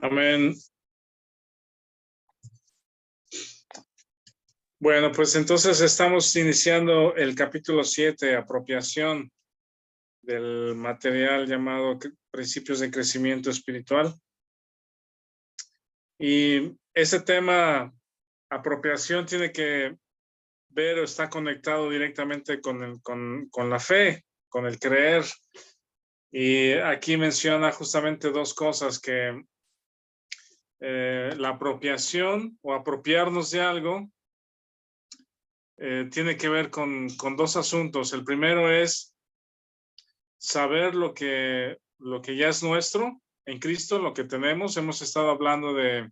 Amén. Bueno, pues entonces estamos iniciando el capítulo 7, apropiación del material llamado Principios de Crecimiento Espiritual. Y ese tema, apropiación, tiene que ver o está conectado directamente con la fe, con el creer. Y aquí menciona justamente dos cosas, que la apropiación o apropiarnos de algo tiene que ver con dos asuntos. El primero es saber lo que ya es nuestro en Cristo, lo que tenemos. Hemos estado hablando de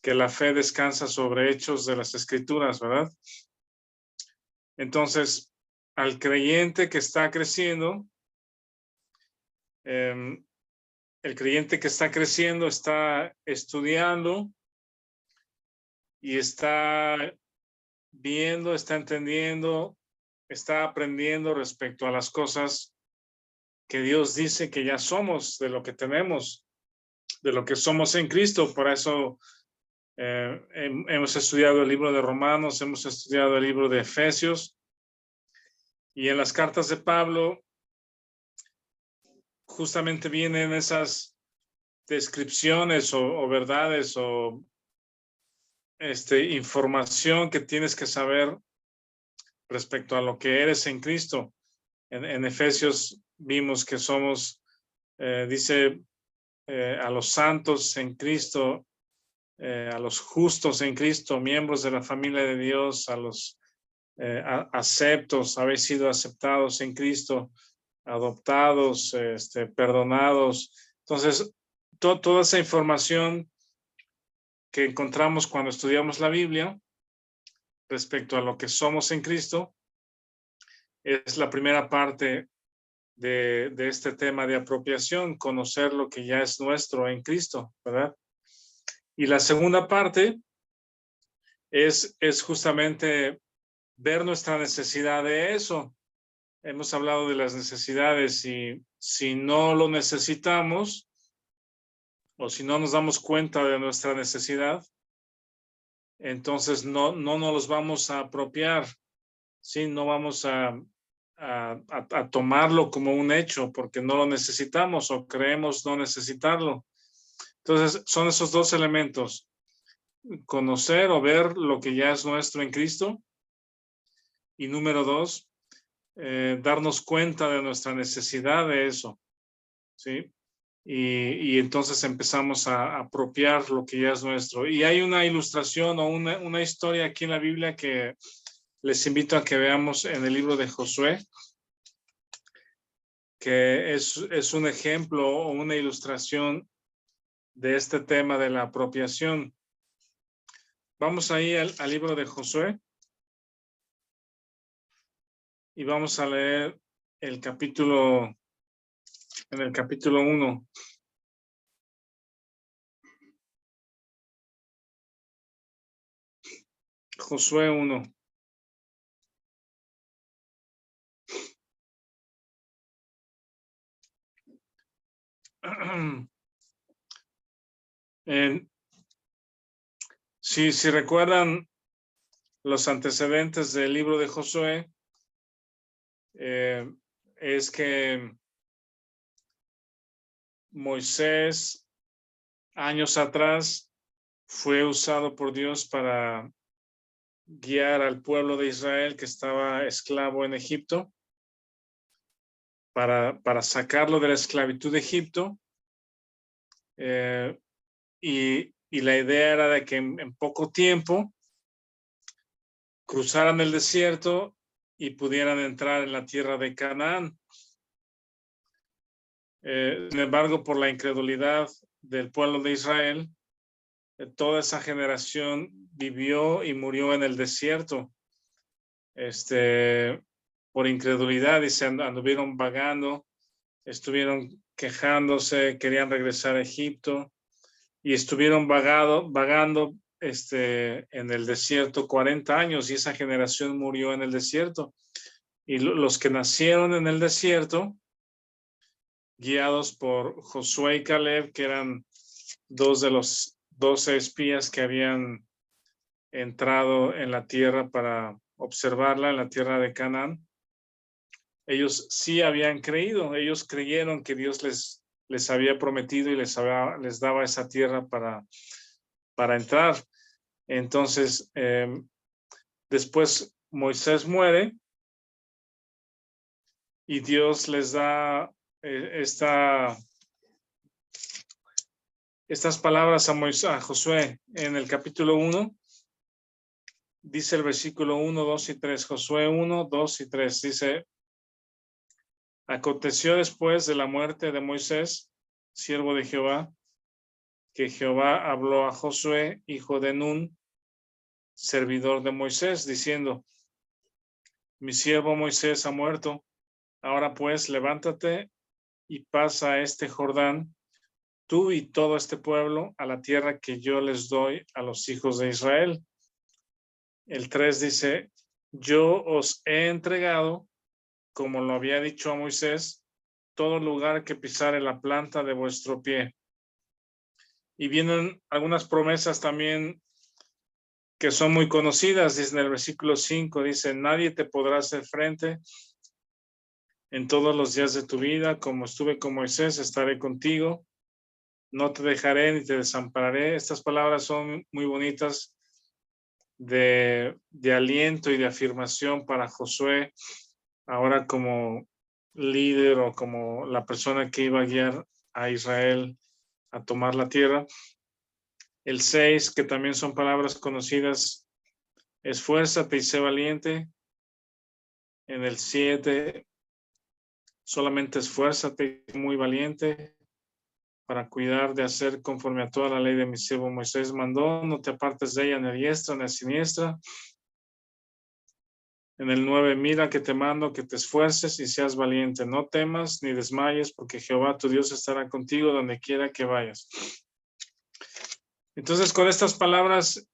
que la fe descansa sobre hechos de las Escrituras, ¿verdad? Entonces, al creyente que está creciendo, el creyente que está creciendo está estudiando y está viendo, está entendiendo, está aprendiendo respecto a las cosas que Dios dice que ya somos, de lo que tenemos, de lo que somos en Cristo. Por eso hemos estudiado el libro de Romanos, hemos estudiado el libro de Efesios, y en las cartas de Pablo justamente vienen esas descripciones o verdades o información que tienes que saber respecto a lo que eres en Cristo. En Efesios vimos que somos, dice, a los santos en Cristo, a los justos en Cristo, miembros de la familia de Dios, a los aceptos, habéis sido aceptados en Cristo, adoptados, perdonados. Entonces, toda esa información que encontramos cuando estudiamos la Biblia respecto a lo que somos en Cristo es la primera parte de este tema de apropiación, conocer lo que ya es nuestro en Cristo, ¿verdad? Y la segunda parte es justamente ver nuestra necesidad de eso. Hemos hablado de las necesidades, y si no lo necesitamos o si no nos damos cuenta de nuestra necesidad, entonces no nos los vamos a apropiar, ¿sí? No vamos a tomarlo como un hecho porque no lo necesitamos o creemos no necesitarlo. Entonces son esos dos elementos: conocer o ver lo que ya es nuestro en Cristo, y número dos, darnos cuenta de nuestra necesidad de eso, ¿sí? Y entonces empezamos a apropiar lo que ya es nuestro. Y hay una ilustración o una historia aquí en la Biblia que les invito a que veamos en el libro de Josué, que es un ejemplo o una ilustración de este tema de la apropiación. Vamos ahí al libro de Josué y vamos a leer en el capítulo 1. Josué 1. Si recuerdan los antecedentes del libro de Josué, es que Moisés, años atrás, fue usado por Dios para guiar al pueblo de Israel que estaba esclavo en Egipto, para sacarlo de la esclavitud de Egipto, y la idea era de que en poco tiempo cruzaran el desierto y pudieran entrar en la tierra de Canaán. Sin embargo, por la incredulidad del pueblo de Israel, toda esa generación vivió y murió en el desierto, por incredulidad, y se anduvieron vagando, estuvieron quejándose, querían regresar a Egipto y estuvieron vagando en el desierto 40 años, y esa generación murió en el desierto. Y los que nacieron en el desierto, guiados por Josué y Caleb, que eran 2 de los 12 espías que habían entrado en la tierra para observarla, en la tierra de Canaán, ellos sí habían creído, ellos creyeron que Dios les había prometido y les daba esa tierra para entrar. Entonces, después Moisés muere y Dios les da estas palabras a Josué en el capítulo 1. Dice el versículo 1, 2 y 3. Josué 1, 2 y 3. Dice: aconteció después de la muerte de Moisés, siervo de Jehová, que Jehová habló a Josué, hijo de Nun, servidor de Moisés, diciendo: mi siervo Moisés ha muerto. Ahora pues, levántate y pasa este Jordán, tú y todo este pueblo, a la tierra que yo les doy a los hijos de Israel. El 3 dice: yo os he entregado, como lo había dicho a Moisés, todo lugar que pisare la planta de vuestro pie. Y vienen algunas promesas también que son muy conocidas. Dice en el versículo 5, dice: nadie te podrá hacer frente en todos los días de tu vida. Como estuve con Moisés, estaré contigo. No te dejaré ni te desampararé. Estas palabras son muy bonitas de aliento y de afirmación para Josué, ahora como líder o como la persona que iba a guiar a Israel a tomar la tierra. El 6, que también son palabras conocidas: esfuérzate y sé valiente. En el 7, solamente esfuérzate y sé muy valiente para cuidar de hacer conforme a toda la ley de mi siervo Moisés mandó. No te apartes de ella ni a diestra ni a siniestra. En el 9, mira que te mando que te esfuerces y seas valiente. No temas ni desmayes, porque Jehová tu Dios estará contigo donde quiera que vayas. Entonces, con estas palabras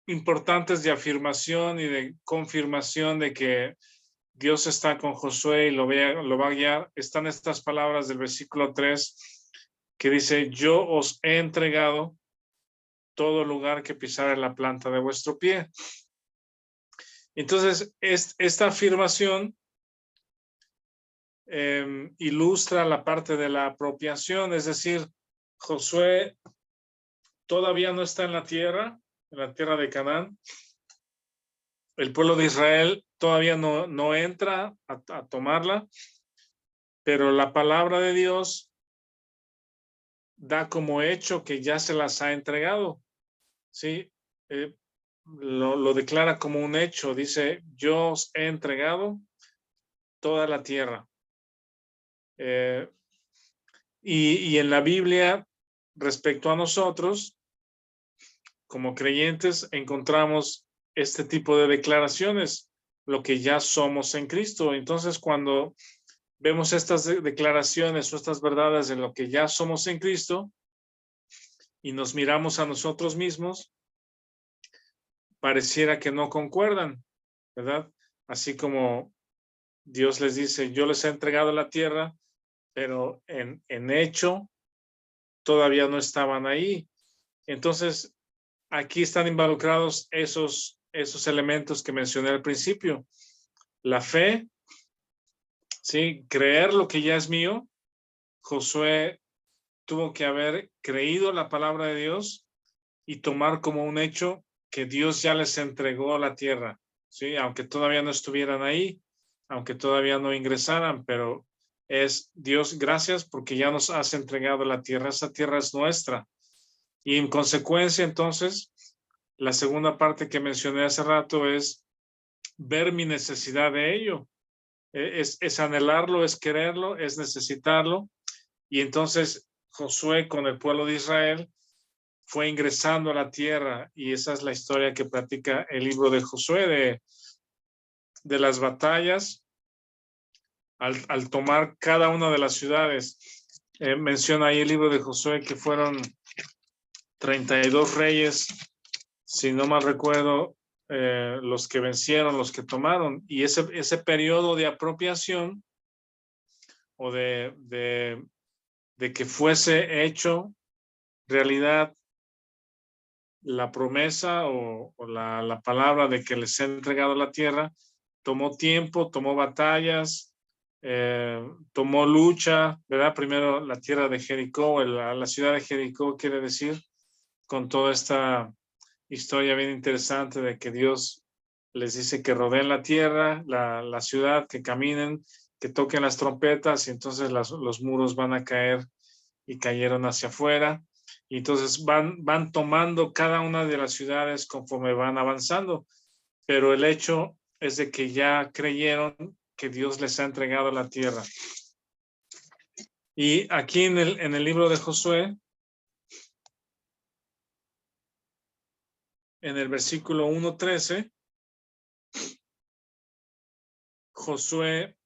importantes de afirmación y de confirmación de que Dios está con Josué y lo va a guiar, están estas palabras del versículo 3 que dice: yo os he entregado todo lugar que pisare la planta de vuestro pie. Entonces, esta afirmación ilustra la parte de la apropiación, es decir, Josué todavía no está en la tierra de Canaán. El pueblo de Israel todavía no entra a tomarla, pero la palabra de Dios da como hecho que ya se las ha entregado. ¿Sí? Lo declara como un hecho. Dice: yo os he entregado toda la tierra. Y en la Biblia, respecto a nosotros, como creyentes, encontramos este tipo de declaraciones, lo que ya somos en Cristo. Entonces, cuando vemos estas declaraciones o estas verdades de lo que ya somos en Cristo y nos miramos a nosotros mismos, pareciera que no concuerdan, ¿verdad? Así como Dios les dice: yo les he entregado la tierra, pero en hecho todavía no estaban ahí. Entonces, aquí están involucrados esos elementos que mencioné al principio. La fe, ¿sí? Creer lo que ya es mío. Josué tuvo que haber creído la palabra de Dios y tomar como un hecho que Dios ya les entregó la tierra, ¿sí? Aunque todavía no estuvieran ahí, aunque todavía no ingresaran, pero es: Dios, gracias porque ya nos has entregado la tierra, esa tierra es nuestra. Y en consecuencia, entonces, la segunda parte que mencioné hace rato es ver mi necesidad de ello. Es anhelarlo, es quererlo, es necesitarlo. Y entonces Josué con el pueblo de Israel fue ingresando a la tierra, y esa es la historia que platica el libro de Josué, de las batallas al tomar cada una de las ciudades. Menciona ahí el libro de Josué que fueron 32 reyes, si no mal recuerdo, los que vencieron, los que tomaron, y ese periodo de apropiación o de que fuese hecho realidad la promesa o la palabra de que les ha entregado la tierra tomó tiempo, tomó batallas, tomó lucha, ¿verdad? Primero la tierra de Jericó, la ciudad de Jericó quiere decir, con toda esta historia bien interesante de que Dios les dice que rodeen la tierra, la ciudad, que caminen, que toquen las trompetas y entonces los muros van a caer y cayeron hacia afuera. Y entonces van tomando cada una de las ciudades conforme van avanzando. Pero el hecho es de que ya creyeron que Dios les ha entregado la tierra. Y aquí en el libro de Josué, en el versículo 1:13, Josué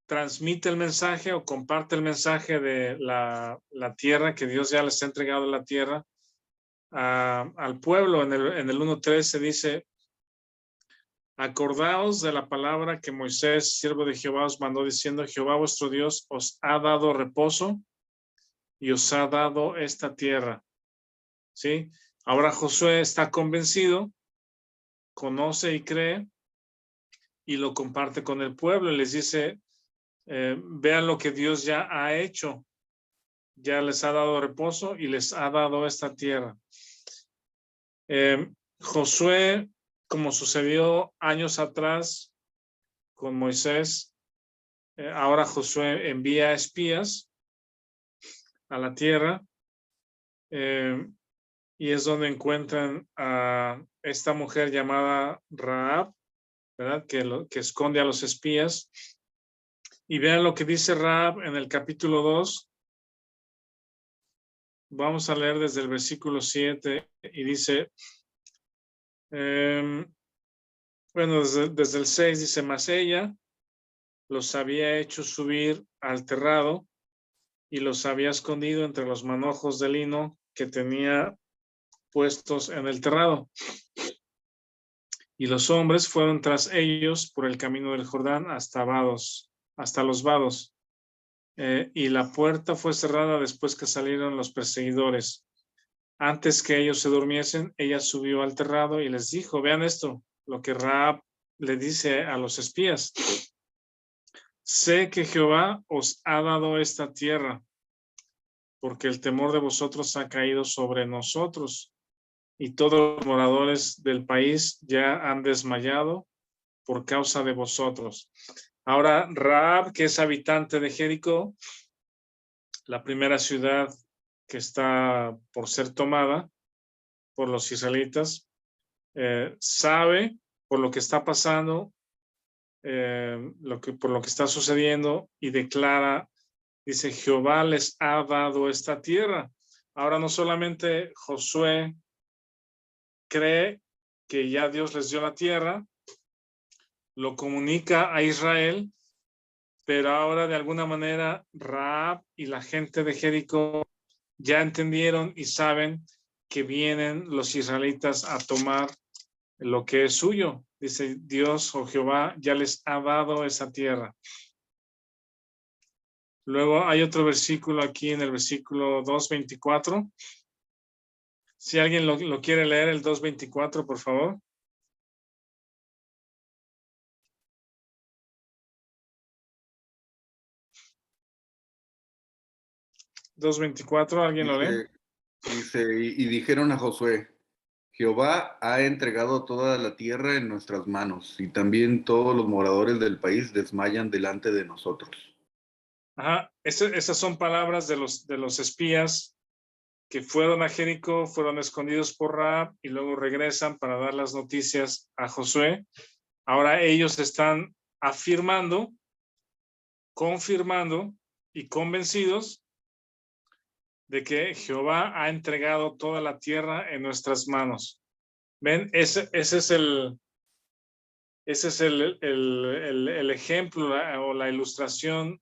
transmite el mensaje o comparte el mensaje de la tierra, que Dios ya les ha entregado la tierra al pueblo. En el 1:13 dice: acordaos de la palabra que Moisés, siervo de Jehová, os mandó diciendo: Jehová vuestro Dios os ha dado reposo y os ha dado esta tierra. ¿Sí? Ahora Josué está convencido, conoce y cree y lo comparte con el pueblo y les dice: vean lo que Dios ya ha hecho. Ya les ha dado reposo y les ha dado esta tierra. Josué, como sucedió años atrás con Moisés, ahora Josué envía espías a la tierra y es donde encuentran a esta mujer llamada Rahab, ¿verdad? Que esconde a los espías. Y vean lo que dice Rahab en el capítulo 2. Vamos a leer desde el versículo 7 y dice, bueno, desde el 6 dice: mas ella los había hecho subir al terrado y los había escondido entre los manojos de lino que tenía puestos en el terrado. Y los hombres fueron tras ellos por el camino del Jordán hasta los vados. Y la puerta fue cerrada después que salieron los perseguidores. Antes que ellos se durmiesen, ella subió al terrado y les dijo: vean esto, lo que Rahab le dice a los espías: sé que Jehová os ha dado esta tierra, porque el temor de vosotros ha caído sobre nosotros, y todos los moradores del país ya han desmayado por causa de vosotros. Ahora Rahab, que es habitante de Jericó, la primera ciudad que está por ser tomada por los israelitas, sabe por lo que está pasando, por lo que está sucediendo, y declara, dice: Jehová les ha dado esta tierra. Ahora no solamente Josué cree que ya Dios les dio la tierra, lo comunica a Israel, pero ahora de alguna manera Rahab y la gente de Jericó ya entendieron y saben que vienen los israelitas a tomar lo que es suyo. Dice: Dios o Jehová ya les ha dado esa tierra. Luego hay otro versículo aquí en el versículo 2:24. Si alguien lo quiere leer, el 2:24, por favor. 2:24, ¿alguien lo lee? Dice, y dijeron a Josué: Jehová ha entregado toda la tierra en nuestras manos, y también todos los moradores del país desmayan delante de nosotros. Ajá, esas son palabras de los espías que fueron a Jericó, fueron escondidos por Rahab y luego regresan para dar las noticias a Josué. Ahora ellos están afirmando, confirmando y convencidos de que Jehová ha entregado toda la tierra en nuestras manos. ¿Ven? Ese es el ejemplo o la ilustración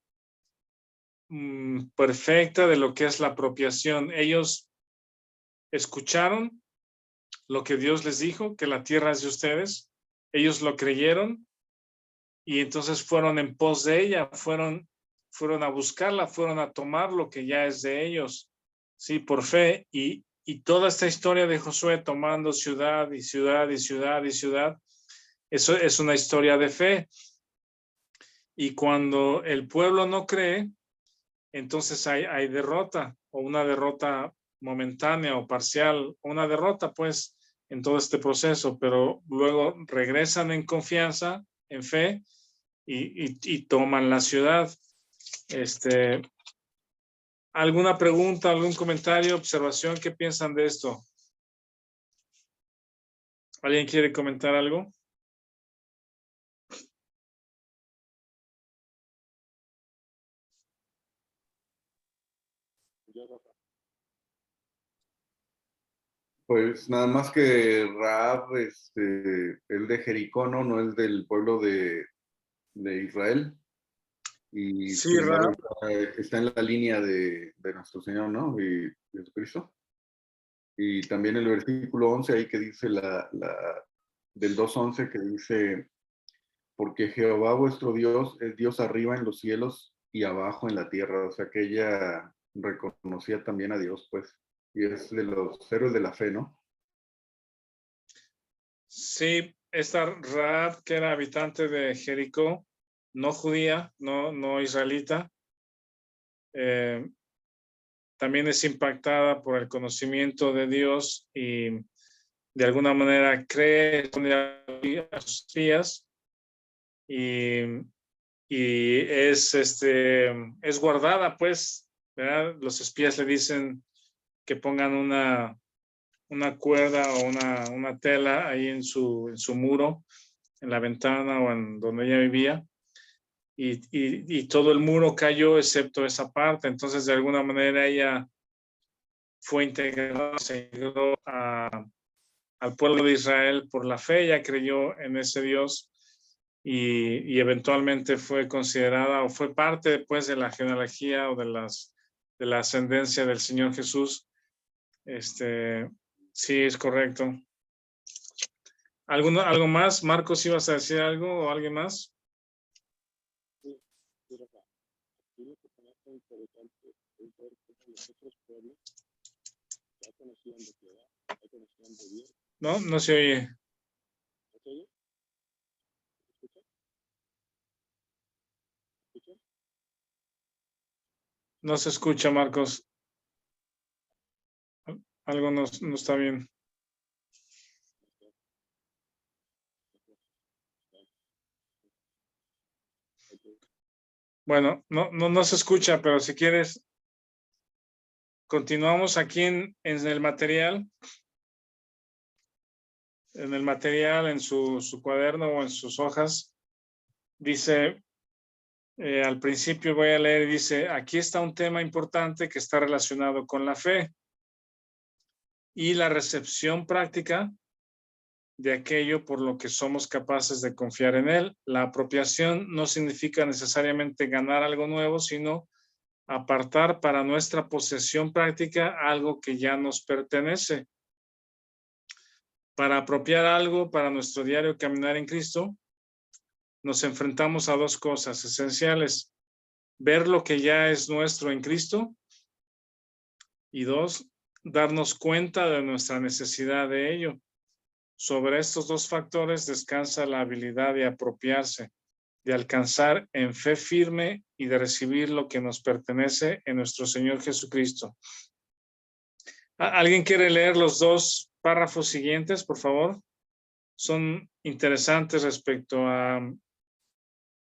perfecta de lo que es la apropiación. Ellos escucharon lo que Dios les dijo, que la tierra es de ustedes. Ellos lo creyeron y entonces fueron en pos de ella, fueron a buscarla, fueron a tomar lo que ya es de ellos. sí, por fe, y toda esta historia de Josué tomando ciudad y ciudad y ciudad y ciudad, eso es una historia de fe. Y cuando el pueblo no cree, entonces hay derrota, o una derrota momentánea o parcial, una derrota pues en todo este proceso, pero luego regresan en confianza, en fe, y toman la ciudad. ¿Alguna pregunta, algún comentario, observación? ¿Qué piensan de esto? ¿Alguien quiere comentar algo? Pues nada más que Rahab, el de Jericó, ¿no? No es del pueblo de Israel. Y Sí, sin embargo Ra. está en la línea de nuestro Señor, ¿no? Y Jesucristo. Y también el versículo 11 ahí que dice del 2:11 que dice, porque Jehová vuestro Dios es Dios arriba en los cielos y abajo en la tierra. O sea que ella reconocía también a Dios, pues. Y es de los héroes de la fe, ¿no? Sí, esta Rahab, que era habitante de Jericó, no judía, no israelita, también es impactada por el conocimiento de Dios y de alguna manera cree a sus días y, es guardada, pues, ¿verdad? Los espías le dicen que pongan una cuerda o una tela ahí en su muro, en la ventana o en donde ella vivía, y todo el muro cayó excepto esa parte. Entonces, de alguna manera, ella fue integrada, se integró al pueblo de Israel por la fe, ella creyó en ese Dios y eventualmente fue considerada o fue parte después de la genealogía o de la ascendencia del Señor Jesús. Sí, es correcto. ¿Algo más? Marcos, ¿ibas a decir algo o alguien más? No, no se oye. No se escucha, Marcos. Algo no está bien. Bueno, no se escucha, pero si quieres, continuamos aquí en el material. En el material, en su cuaderno o en sus hojas, dice, al principio voy a leer, dice, aquí está un tema importante que está relacionado con la fe y la recepción práctica de aquello por lo que somos capaces de confiar en él. La apropiación no significa necesariamente ganar algo nuevo, sino apartar para nuestra posesión práctica algo que ya nos pertenece. Para apropiar algo para nuestro diario caminar en Cristo, nos enfrentamos a dos cosas esenciales: ver lo que ya es nuestro en Cristo, y dos, darnos cuenta de nuestra necesidad de ello. Sobre estos dos factores descansa la habilidad de apropiarse, de alcanzar en fe firme y de recibir lo que nos pertenece en nuestro Señor Jesucristo. ¿Alguien quiere leer los dos párrafos siguientes, por favor? Son interesantes respecto a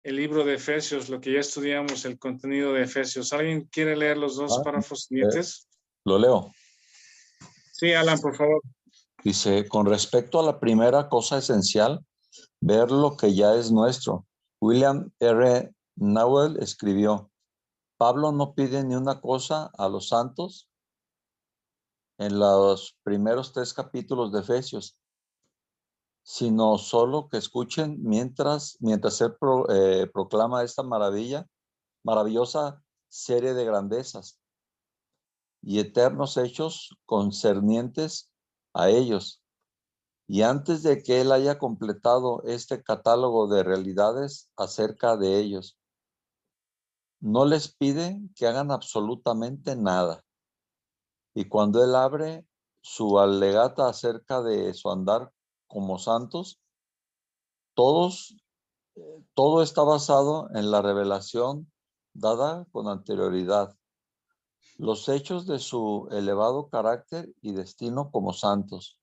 el libro de Efesios, lo que ya estudiamos, el contenido de Efesios. ¿Alguien quiere leer los dos párrafos siguientes? Lo leo. Sí, Alan, por favor. Dice, con respecto a la primera cosa esencial, ver lo que ya es nuestro. William R. Newell escribió, Pablo no pide ni una cosa a los santos en los primeros 3 capítulos de Efesios, sino solo que escuchen mientras él proclama esta maravillosa serie de grandezas y eternos hechos concernientes a ellos. Y antes de que él haya completado este catálogo de realidades acerca de ellos, no les pide que hagan absolutamente nada. Y cuando él abre su alegata acerca de su andar como santos, todo está basado en la revelación dada con anterioridad, los hechos de su elevado carácter y destino como santos.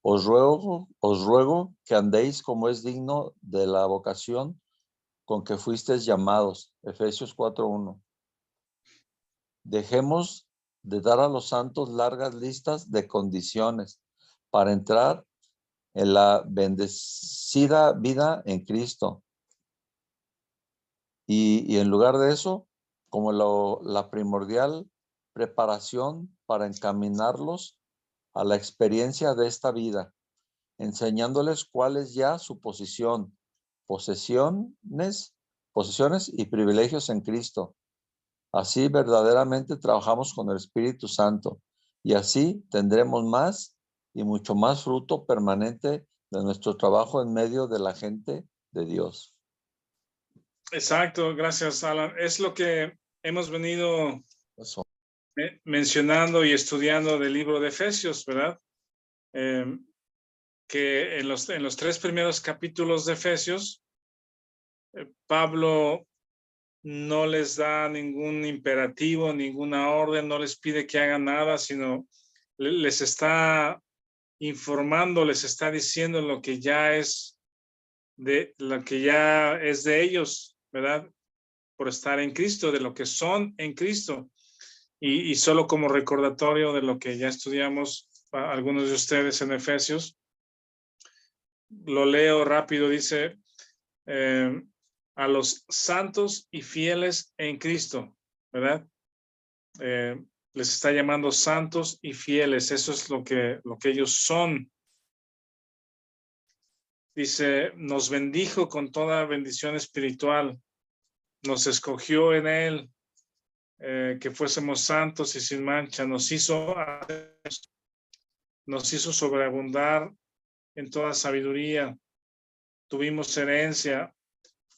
Os ruego que andéis como es digno de la vocación con que fuisteis llamados. Efesios 4:1. Dejemos de dar a los santos largas listas de condiciones para entrar en la bendecida vida en Cristo. Y en lugar de eso, como la primordial preparación para encaminarlos a la experiencia de esta vida, enseñándoles cuál es ya su posición, posesiones y privilegios en Cristo. Así verdaderamente trabajamos con el Espíritu Santo y así tendremos más y mucho más fruto permanente de nuestro trabajo en medio de la gente de Dios. Exacto, gracias, Alan. Es lo que hemos venido Eso. mencionando y estudiando del libro de Efesios, ¿verdad? Que en los 3 primeros capítulos de Efesios, Pablo no les da ningún imperativo, ninguna orden, no les pide que hagan nada, sino les está informando, les está diciendo lo que ya es de ellos, ¿verdad? Por estar en Cristo, de lo que son en Cristo. Y solo como recordatorio de lo que ya estudiamos, algunos de ustedes en Efesios, lo leo rápido, dice, a los santos y fieles en Cristo, ¿verdad? Les está llamando santos y fieles, eso es lo que ellos son. Dice, nos bendijo con toda bendición espiritual, nos escogió en él, que fuésemos santos y sin mancha, nos hizo sobreabundar en toda sabiduría, tuvimos herencia,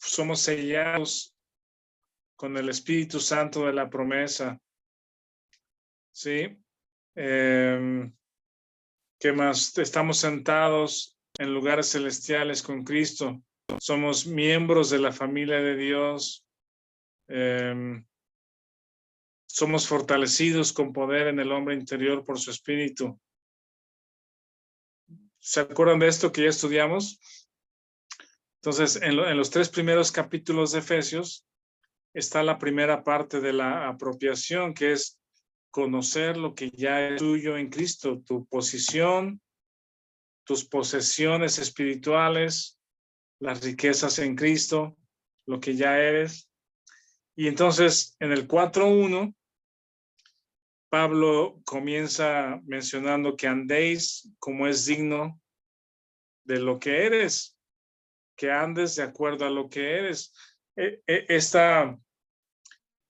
somos sellados con el Espíritu Santo de la promesa. ¿Sí? ¿Qué más? Estamos sentados en lugares celestiales con Cristo. Somos miembros de la familia de Dios. Somos fortalecidos con poder en el hombre interior por su Espíritu. ¿Se acuerdan de esto que ya estudiamos? Entonces, en los 3 primeros capítulos de Efesios está la primera parte de la apropiación, que es conocer lo que ya es tuyo en Cristo, tu posición, tus posesiones espirituales, las riquezas en Cristo, lo que ya eres. Y entonces, en el 4:1, Pablo comienza mencionando que andéis como es digno de lo que eres, que andes de acuerdo a lo que eres. Esta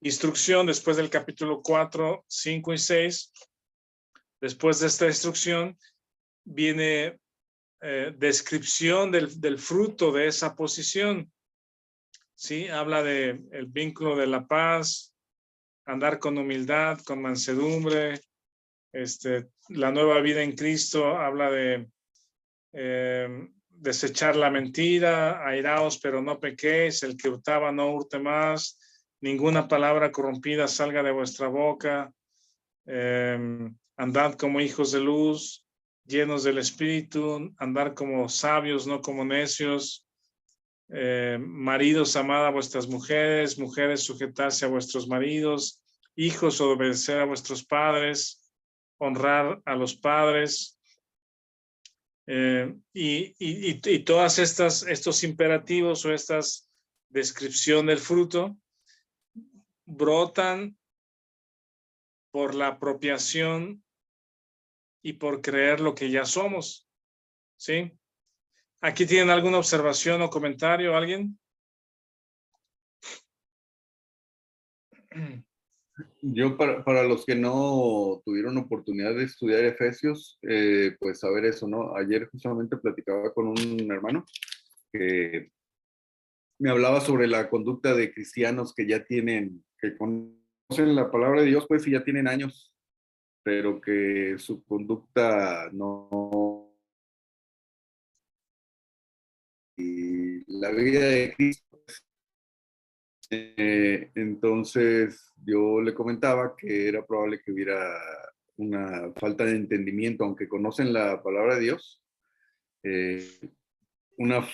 instrucción después del capítulo 4, 5 y 6, después de esta instrucción viene descripción del fruto de esa posición. ¿Sí? Habla de el vínculo de la paz, andar con humildad, con mansedumbre, la nueva vida en Cristo, habla de desechar la mentira, airaos pero no pequéis, el que hurtaba no hurte más, ninguna palabra corrompida salga de vuestra boca, andad como hijos de luz, llenos del Espíritu, andar como sabios, no como necios, maridos, amad a vuestras mujeres, mujeres, sujetarse a vuestros maridos, hijos, obedecer a vuestros padres, honrar a los padres, y todas estos imperativos o estas descripción del fruto brotan por la apropiación y por creer lo que ya somos, ¿sí? ¿Aquí tienen alguna observación o comentario, alguien? Yo para los que no tuvieron oportunidad de estudiar Efesios, pues saber eso, ¿no? Ayer justamente platicaba con un hermano que me hablaba sobre la conducta de cristianos que ya tienen, que conocen la palabra de Dios, pues, y ya tienen años pero que su conducta no... Y la vida de Cristo. Entonces yo le comentaba que era probable que hubiera una falta de entendimiento, aunque conocen la palabra de Dios, una,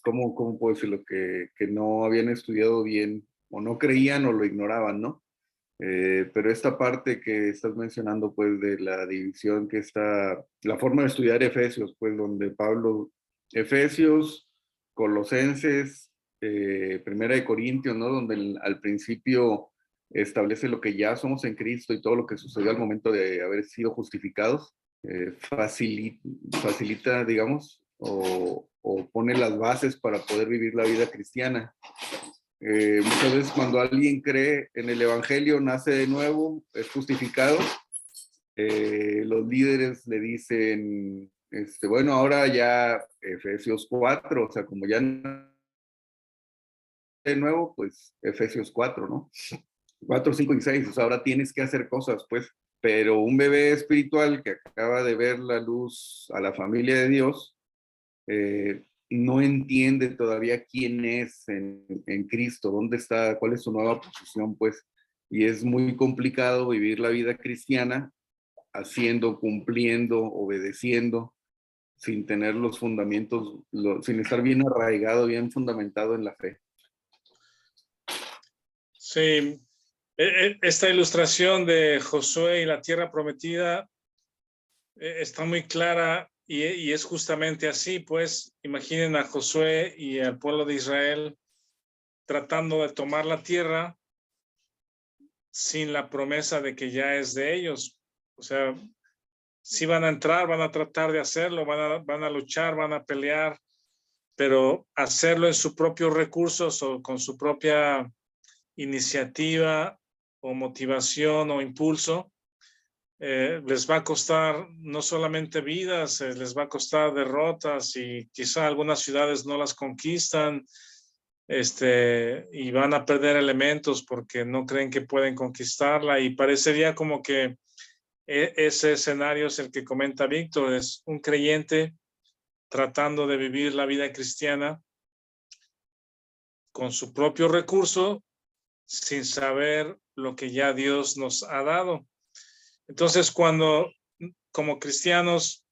¿cómo puedo decirlo? Que no habían estudiado bien o no creían o lo ignoraban, ¿no? Pero esta parte que estás mencionando, pues, de la división que está, la forma de estudiar Efesios, pues, donde Pablo, Efesios, Colosenses, Primera de Corintios, ¿no? Donde al principio establece lo que ya somos en Cristo y todo lo que sucedió al momento de haber sido justificados, facilita, digamos, o pone las bases para poder vivir la vida cristiana. Muchas veces cuando alguien cree en el Evangelio, nace de nuevo, es justificado, los líderes le dicen, bueno, ahora ya Efesios 4, o sea, como ya de nuevo, pues Efesios 4, ¿no? 4, 5 y 6, o sea, ahora tienes que hacer cosas, pues, pero un bebé espiritual que acaba de ver la luz a la familia de Dios, no entiende todavía quién es en Cristo, dónde está, cuál es su nueva posición, pues, y es muy complicado vivir la vida cristiana haciendo, cumpliendo, obedeciendo, sin tener los fundamentos, sin estar bien arraigado, bien fundamentado en la fe. Sí, esta ilustración de Josué y la tierra prometida está muy clara y es justamente así, pues imaginen a Josué y al pueblo de Israel tratando de tomar la tierra sin la promesa de que ya es de ellos. O sea, sí van a entrar, van a tratar de hacerlo, van a luchar, van a pelear, pero hacerlo en sus propios recursos o con su propia iniciativa o motivación o impulso, les va a costar no solamente vidas, les va a costar derrotas y quizá algunas ciudades no las conquistan, y van a perder elementos porque no creen que pueden conquistarla y parecería como que ese escenario es el que comenta Víctor, es un creyente tratando de vivir la vida cristiana con su propio recurso sin saber lo que ya Dios nos ha dado. Entonces, cuando como cristianos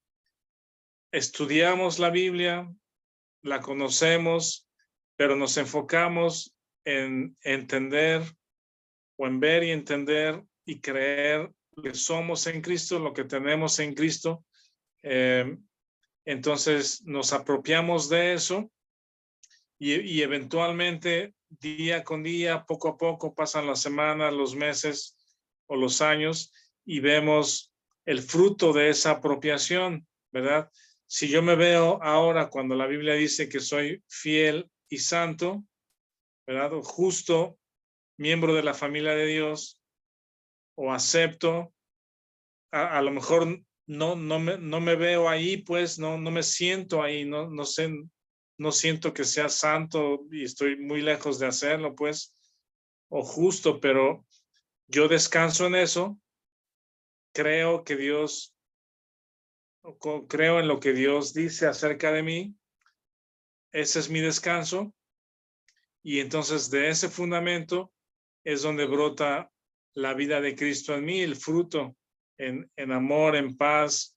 estudiamos la Biblia, la conocemos, pero nos enfocamos en entender o en ver y entender y creer que somos en Cristo, lo que tenemos en Cristo, entonces nos apropiamos de eso y eventualmente día con día, poco a poco, pasan las semanas, los meses o los años y vemos el fruto de esa apropiación, ¿verdad? Si yo me veo ahora cuando la Biblia dice que soy fiel y santo, ¿verdad? O justo, miembro de la familia de Dios, o acepto, a lo mejor no me veo ahí, pues no me siento ahí, no sé, no siento que sea santo y estoy muy lejos de hacerlo, pues, o justo, pero yo descanso en eso, creo que Dios, creo en lo que Dios dice acerca de mí, ese es mi descanso, y entonces de ese fundamento es donde brota la vida de Cristo en mí, el fruto en amor, en paz,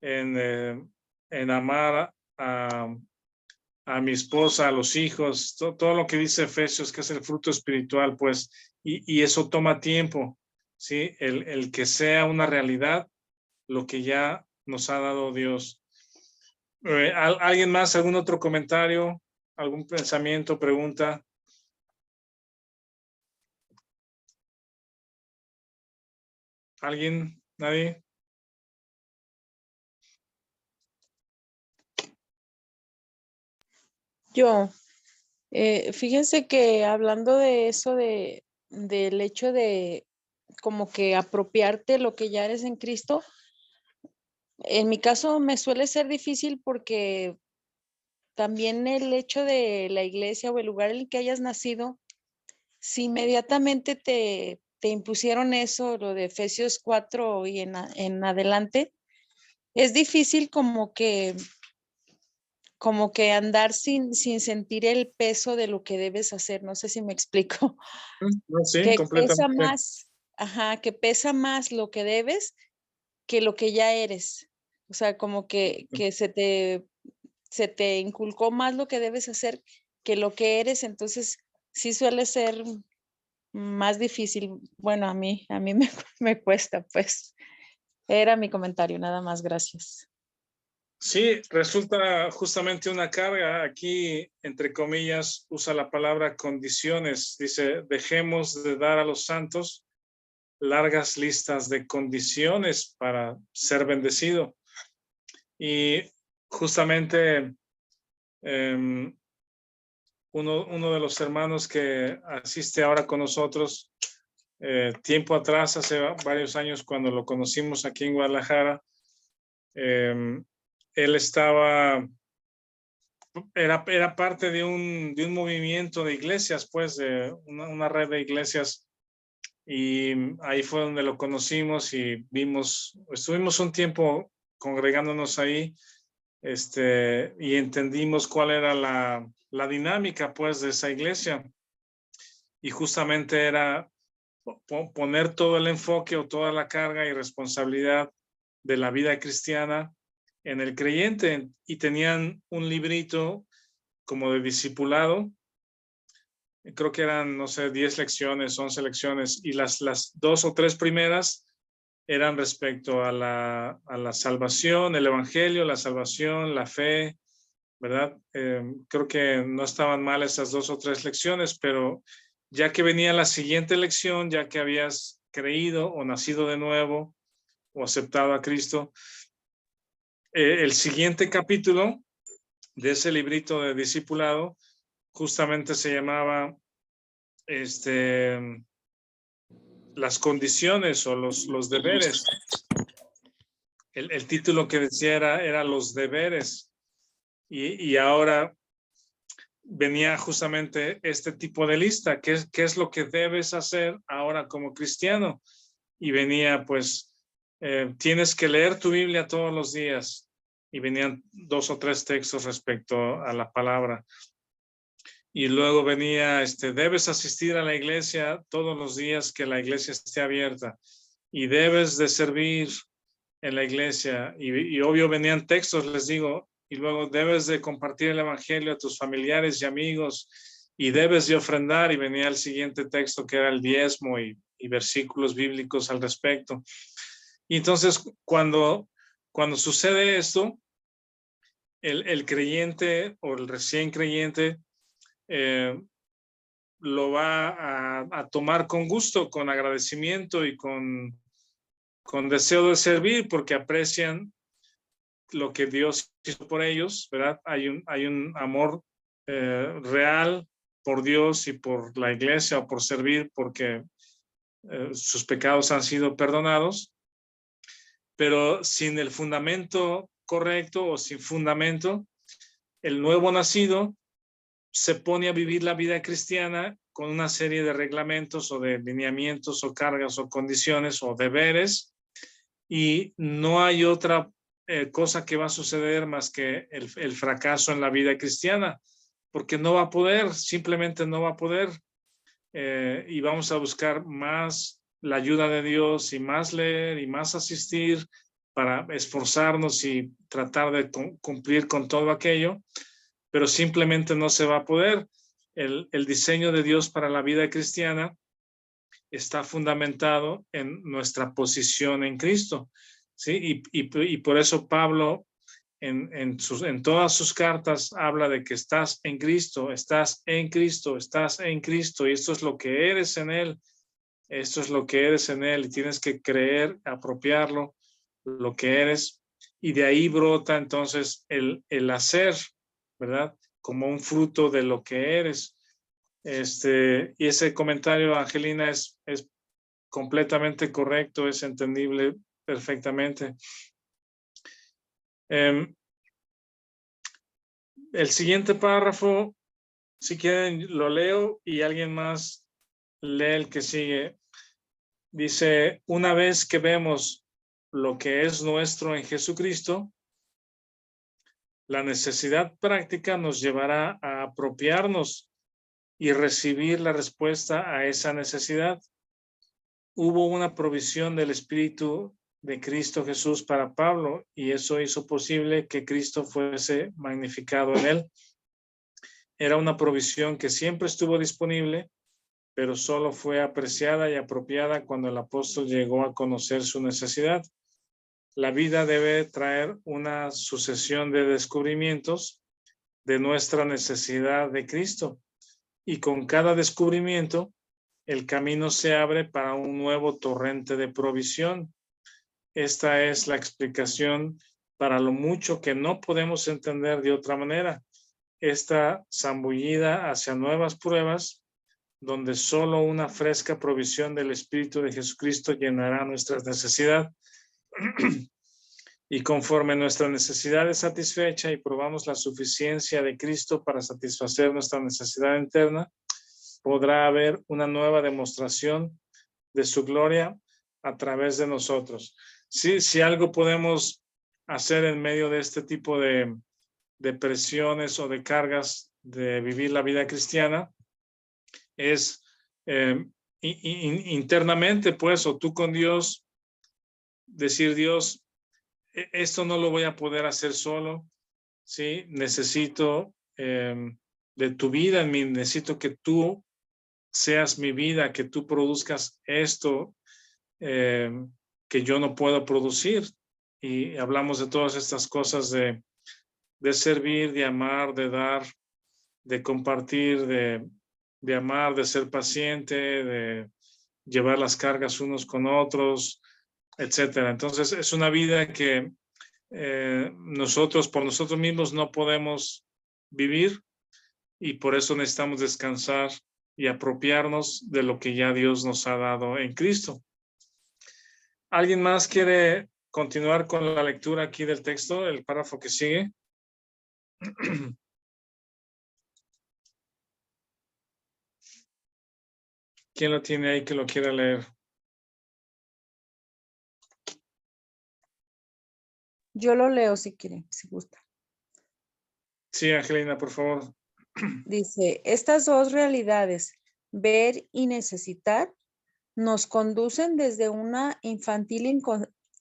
en amar a mi esposa, a los hijos, todo lo que dice Efesios, que es el fruto espiritual, pues, y eso toma tiempo, ¿sí? El que sea una realidad lo que ya nos ha dado Dios. ¿Alguien más? ¿Algún otro comentario? ¿Algún pensamiento, pregunta? ¿Alguien? ¿Nadie? Yo, fíjense que hablando de eso, del hecho de como que apropiarte lo que ya eres en Cristo, en mi caso me suele ser difícil porque también el hecho de la iglesia o el lugar en el que hayas nacido, si inmediatamente te impusieron eso, lo de Efesios 4 y en adelante, es difícil como que andar sin sentir el peso de lo que debes hacer. No sé si me explico. No, sí, Que pesa completamente. más, que pesa más lo que debes que lo que ya eres. O sea, como que se te inculcó más lo que debes hacer que lo que eres, entonces sí suele ser más difícil. Bueno, a mí me cuesta, pues. Era mi comentario, nada más, gracias. Sí, resulta justamente una carga. Aquí, entre comillas, usa la palabra condiciones. Dice, dejemos de dar a los santos largas listas de condiciones para ser bendecido. Y justamente uno de los hermanos que asiste ahora con nosotros, tiempo atrás, hace varios años, cuando lo conocimos aquí en Guadalajara, él era parte de un movimiento de iglesias, pues, de una red de iglesias, y ahí fue donde lo conocimos y estuvimos un tiempo congregándonos ahí, y entendimos cuál era la dinámica, pues, de esa iglesia, y justamente era poner todo el enfoque o toda la carga y responsabilidad de la vida cristiana en el creyente, y tenían un librito como de discipulado. Creo que eran, no sé, 10 lecciones, 11 lecciones, y las 2 o 3 primeras eran respecto a la salvación, el evangelio, la salvación, la fe, ¿verdad? Creo que no estaban mal esas 2 o 3 lecciones, pero ya que venía la siguiente lección, ya que habías creído o nacido de nuevo o aceptado a Cristo, el siguiente capítulo de ese librito de discipulado justamente se llamaba las condiciones o los deberes. El título que decía era los deberes, y ahora venía justamente este tipo de lista, ¿qué es lo que debes hacer ahora como cristiano? Y venía, pues, tienes que leer tu Biblia todos los días, y venían 2 o 3 textos respecto a la palabra. Y luego venía, debes asistir a la iglesia todos los días que la iglesia esté abierta, y debes de servir en la iglesia, y obvio venían textos, les digo, y luego debes de compartir el evangelio a tus familiares y amigos, y debes de ofrendar, y venía el siguiente texto que era el diezmo, y versículos bíblicos al respecto. Y entonces cuando sucede esto, el creyente o el recién creyente lo va a tomar con gusto, con agradecimiento y con deseo de servir, porque aprecian lo que Dios hizo por ellos, ¿verdad? Hay un amor real por Dios y por la iglesia, o por servir, porque sus pecados han sido perdonados, pero sin el fundamento correcto o sin fundamento, el nuevo nacido se pone a vivir la vida cristiana con una serie de reglamentos o de lineamientos o cargas o condiciones o deberes, y no hay otra cosa que va a suceder más que el fracaso en la vida cristiana, porque no va a poder, simplemente no va a poder, y vamos a buscar más la ayuda de Dios, y más leer y más asistir para esforzarnos y tratar de cumplir con todo aquello, pero simplemente no se va a poder. El diseño de Dios para la vida cristiana está fundamentado en nuestra posición en Cristo, ¿sí? Y por eso Pablo en todas sus cartas habla de que estás en Cristo, estás en Cristo, estás en Cristo, y esto es lo que eres en Él, esto es lo que eres en Él, y tienes que creer, apropiarlo, lo que eres, y de ahí brota entonces el hacer, ¿verdad? Como un fruto de lo que eres. Y ese comentario, Angelina, es completamente correcto, es entendible perfectamente. El siguiente párrafo, si quieren, lo leo, y alguien más lee el que sigue. Dice, una vez que vemos lo que es nuestro en Jesucristo, la necesidad práctica nos llevará a apropiarnos y recibir la respuesta a esa necesidad. Hubo una provisión del Espíritu de Cristo Jesús para Pablo y eso hizo posible que Cristo fuese magnificado en él. Era una provisión que siempre estuvo disponible, pero solo fue apreciada y apropiada cuando el apóstol llegó a conocer su necesidad. La vida debe traer una sucesión de descubrimientos de nuestra necesidad de Cristo. Y con cada descubrimiento, el camino se abre para un nuevo torrente de provisión. Esta es la explicación para lo mucho que no podemos entender de otra manera. Esta zambullida hacia nuevas pruebas, donde solo una fresca provisión del Espíritu de Jesucristo llenará nuestras necesidades. Y conforme nuestra necesidad es satisfecha y probamos la suficiencia de Cristo para satisfacer nuestra necesidad interna, podrá haber una nueva demostración de su gloria a través de nosotros. Sí, si algo podemos hacer en medio de este tipo de presiones o de cargas de vivir la vida cristiana, es internamente, pues, o tú con Dios, decir, Dios, esto no lo voy a poder hacer solo, ¿sí? Necesito de tu vida en mí, necesito que tú seas mi vida, que tú produzcas esto que yo no puedo producir. Y hablamos de todas estas cosas de servir, de amar, de dar, de compartir, de amar, de ser paciente, de llevar las cargas unos con otros, etcétera. Entonces es una vida que nosotros por nosotros mismos no podemos vivir y por eso necesitamos descansar y apropiarnos de lo que ya Dios nos ha dado en Cristo. ¿Alguien más quiere continuar con la lectura aquí del texto, el párrafo que sigue? ¿Quién lo tiene ahí que lo quiera leer? Yo lo leo si quiere, si gusta. Sí, Angelina, por favor. Dice, estas dos realidades, ver y necesitar, nos conducen desde una infantil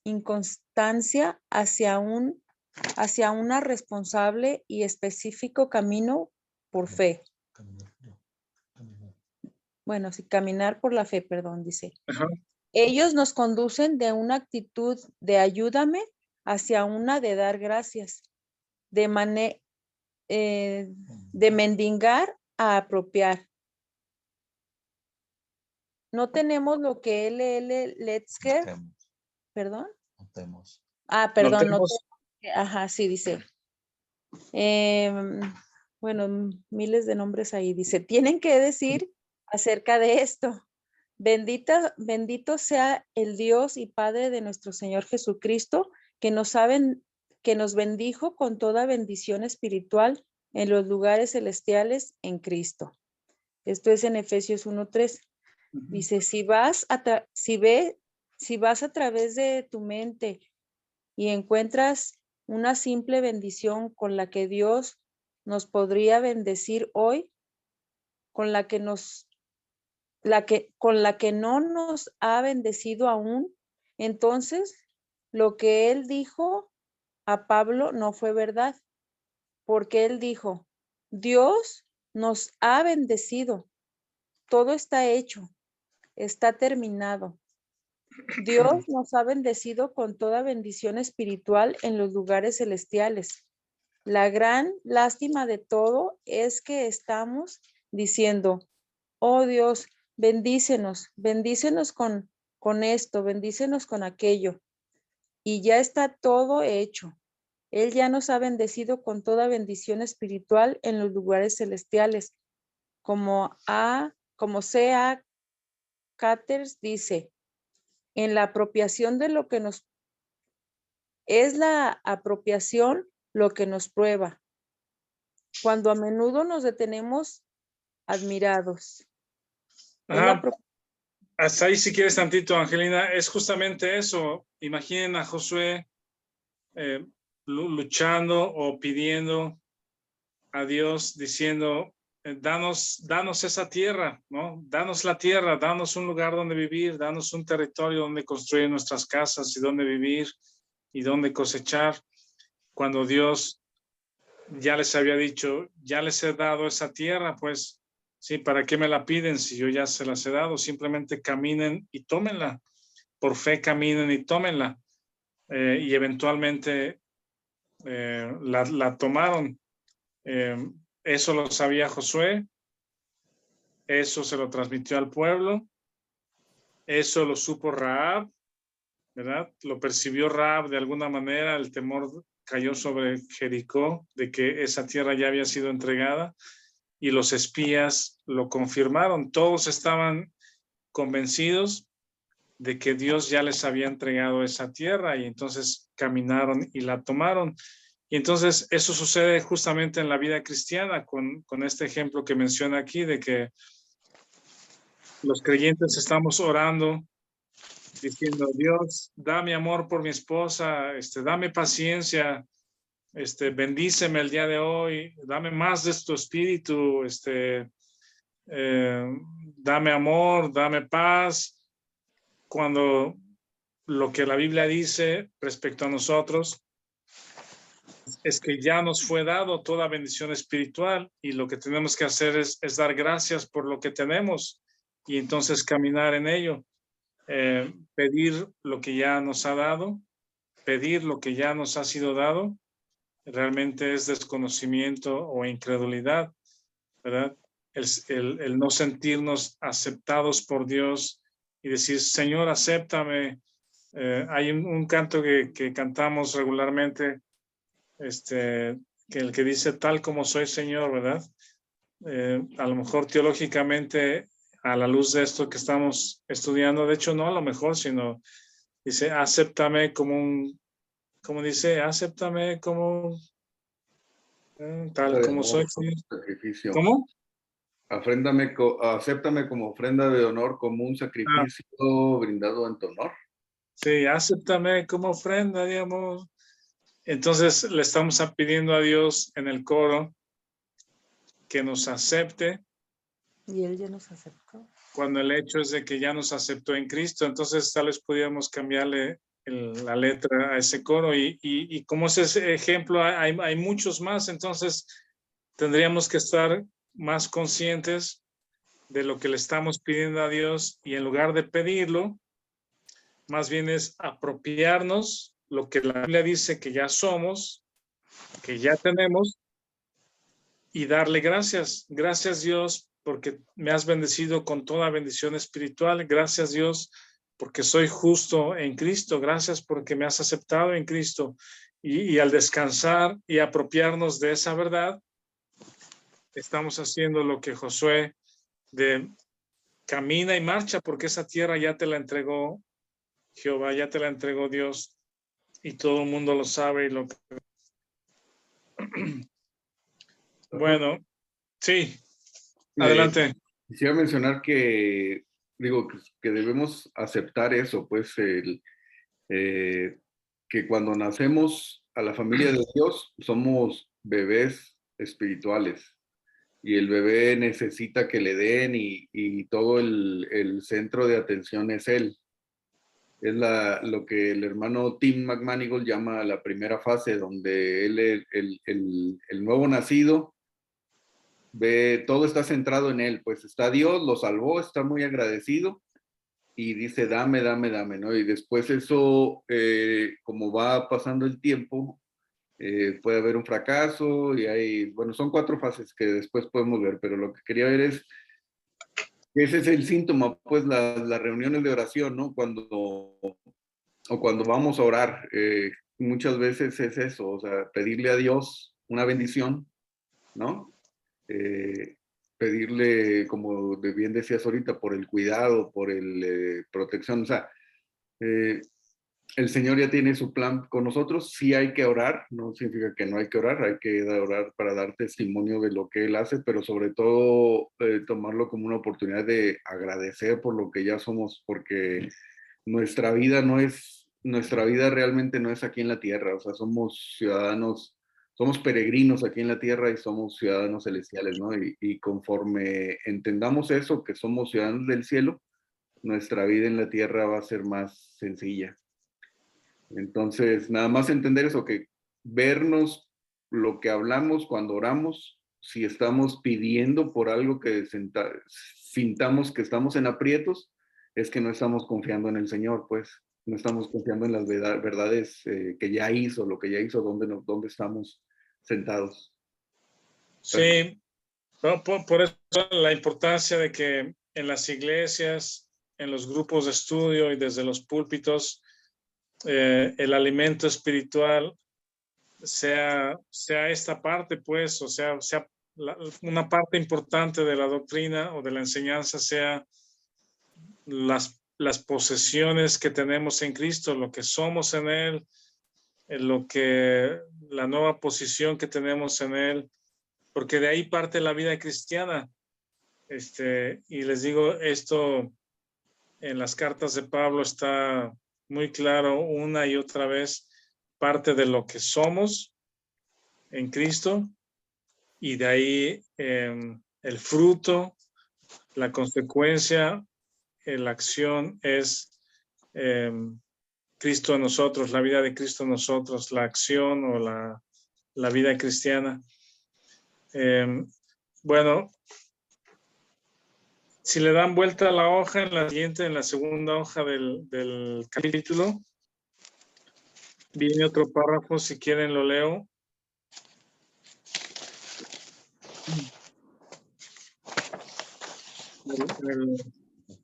inconstancia hacia una responsable y específico camino por fe. Bueno, sí, caminar por la fe, perdón, dice. Ajá. Ellos nos conducen de una actitud de ayúdame hacia una de dar gracias, de mendigar a apropiar. No tenemos lo que Letzker, perdón. Notemos. Ah, perdón, Notemos. Ajá, sí, dice. Bueno, miles de nombres ahí. Dice, tienen que decir acerca de esto. Bendito sea el Dios y Padre de nuestro Señor Jesucristo, que nos bendijo con toda bendición espiritual en los lugares celestiales en Cristo. Esto es en Efesios 1:3. Dice, si vas a través de tu mente y encuentras una simple bendición con la que Dios nos podría bendecir hoy, con la que no nos ha bendecido aún, entonces lo que él dijo a Pablo no fue verdad, porque él dijo, Dios nos ha bendecido, todo está hecho, está terminado. Dios nos ha bendecido con toda bendición espiritual en los lugares celestiales. La gran lástima de todo es que estamos diciendo, oh Dios, bendícenos con esto, bendícenos con aquello. Y ya está todo hecho. Él ya nos ha bendecido con toda bendición espiritual en los lugares celestiales. Como C.A. Catters dice, en la apropiación de lo que es la apropiación lo que nos prueba. Cuando a menudo nos detenemos admirados. hasta ahí si quieres tantito, Angelina, es justamente eso. Imaginen a Josué luchando o pidiendo a Dios, diciendo, danos esa tierra, ¿no? Danos la tierra, danos un lugar donde vivir, danos un territorio donde construir nuestras casas y donde vivir y donde cosechar. Cuando Dios ya les había dicho, ya les he dado esa tierra, pues, sí, ¿para qué me la piden si yo ya se las he dado? Simplemente caminen y tómenla. Por fe caminen y tómenla. Y eventualmente la tomaron. Eso lo sabía Josué, eso se lo transmitió al pueblo, eso lo supo Rahab, ¿verdad? Lo percibió Rahab de alguna manera, el temor cayó sobre Jericó de que esa tierra ya había sido entregada y los espías lo confirmaron. Todos estaban convencidos de que Dios ya les había entregado esa tierra y entonces caminaron y la tomaron. Y entonces eso sucede justamente en la vida cristiana con este ejemplo que menciona aquí de que los creyentes estamos orando diciendo, Dios, dame amor por mi esposa, dame paciencia, bendíceme el día de hoy, dame más de tu espíritu, dame amor, dame paz. Cuando lo que la Biblia dice respecto a nosotros es que ya nos fue dado toda bendición espiritual y lo que tenemos que hacer es dar gracias por lo que tenemos y entonces caminar en ello. Pedir lo que ya nos ha dado, pedir lo que ya nos ha sido dado, realmente es desconocimiento o incredulidad, ¿verdad? El no sentirnos aceptados por Dios y decir, Señor, acéptame. Hay un canto que cantamos regularmente, que el que dice, tal como soy, Señor, ¿verdad? A lo mejor teológicamente, a la luz de esto que estamos estudiando, de hecho no a lo mejor, sino dice, acéptame como dice, acéptame como tal De como soy. amor, como sacrificio. ¿Cómo? Acéptame como ofrenda de honor, como un Ah, sacrificio brindado en tu honor. sí, acéptame como ofrenda de amor. Entonces le estamos pidiendo a Dios en el coro que nos acepte. Y Él ya nos aceptó. Cuando el hecho es de que ya nos aceptó en Cristo, entonces tal vez podríamos cambiarle la letra a ese coro y como ese ejemplo hay muchos más, entonces tendríamos que estar más conscientes de lo que le estamos pidiendo a Dios y en lugar de pedirlo, más bien es apropiarnos lo que la Biblia dice que ya somos, que ya tenemos y darle gracias. Gracias Dios porque me has bendecido con toda bendición espiritual. Gracias Dios porque soy justo en Cristo. Gracias porque me has aceptado en Cristo. Y al descansar y apropiarnos de esa verdad, estamos haciendo lo que Josué de camina y marcha porque esa tierra ya te la entregó Jehová, ya te la entregó Dios y todo el mundo lo sabe. Bueno, sí, adelante. Quisiera mencionar que, digo, que debemos aceptar eso, pues, que cuando nacemos a la familia de Dios, somos bebés espirituales y el bebé necesita que le den y todo el centro de atención es él. Es lo que el hermano Tim McManigal llama la primera fase, donde él, el nuevo nacido, ve, todo está centrado en él, pues está Dios, lo salvó, está muy agradecido y dice, dame, dame, dame, ¿no? Y después eso, como va pasando el tiempo, puede haber un fracaso y hay, bueno, son 4 fases que después podemos ver, pero lo que quería ver es que ese es el síntoma, pues las reuniones de oración, ¿no? Cuando vamos a orar, muchas veces es eso, o sea, pedirle a Dios una bendición, ¿no? Pedirle, como bien decías ahorita, por el cuidado, por el protección, o sea, el Señor ya tiene su plan con nosotros. Sí hay que orar, no significa que no hay que orar para dar testimonio de lo que Él hace, pero sobre todo tomarlo como una oportunidad de agradecer por lo que ya somos, porque nuestra vida realmente no es aquí en la tierra, o sea, somos ciudadanos, somos peregrinos aquí en la tierra y somos ciudadanos celestiales, ¿no? Y conforme entendamos eso, que somos ciudadanos del cielo, nuestra vida en la tierra va a ser más sencilla. Entonces, nada más entender eso, que vernos lo que hablamos cuando oramos, si estamos pidiendo por algo que sintamos que estamos en aprietos, es que no estamos confiando en el Señor, pues no estamos confiando en las verdades que ya hizo, lo que ya hizo, dónde estamos sentados. Sí, por eso la importancia de que en las iglesias, en los grupos de estudio y desde los púlpitos, el alimento espiritual sea esta parte, pues, o sea una parte importante de la doctrina o de la enseñanza sea las posesiones que tenemos en Cristo, lo que somos en Él, la nueva posición que tenemos en Él, porque de ahí parte la vida cristiana. Y les digo, esto en las cartas de Pablo está muy claro una y otra vez, parte de lo que somos en Cristo, y de ahí el fruto, la consecuencia, la acción es Cristo en nosotros, la vida de Cristo en nosotros, la acción o la vida cristiana. Bueno, si le dan vuelta a la hoja, en la segunda hoja del capítulo, viene otro párrafo, si quieren lo leo.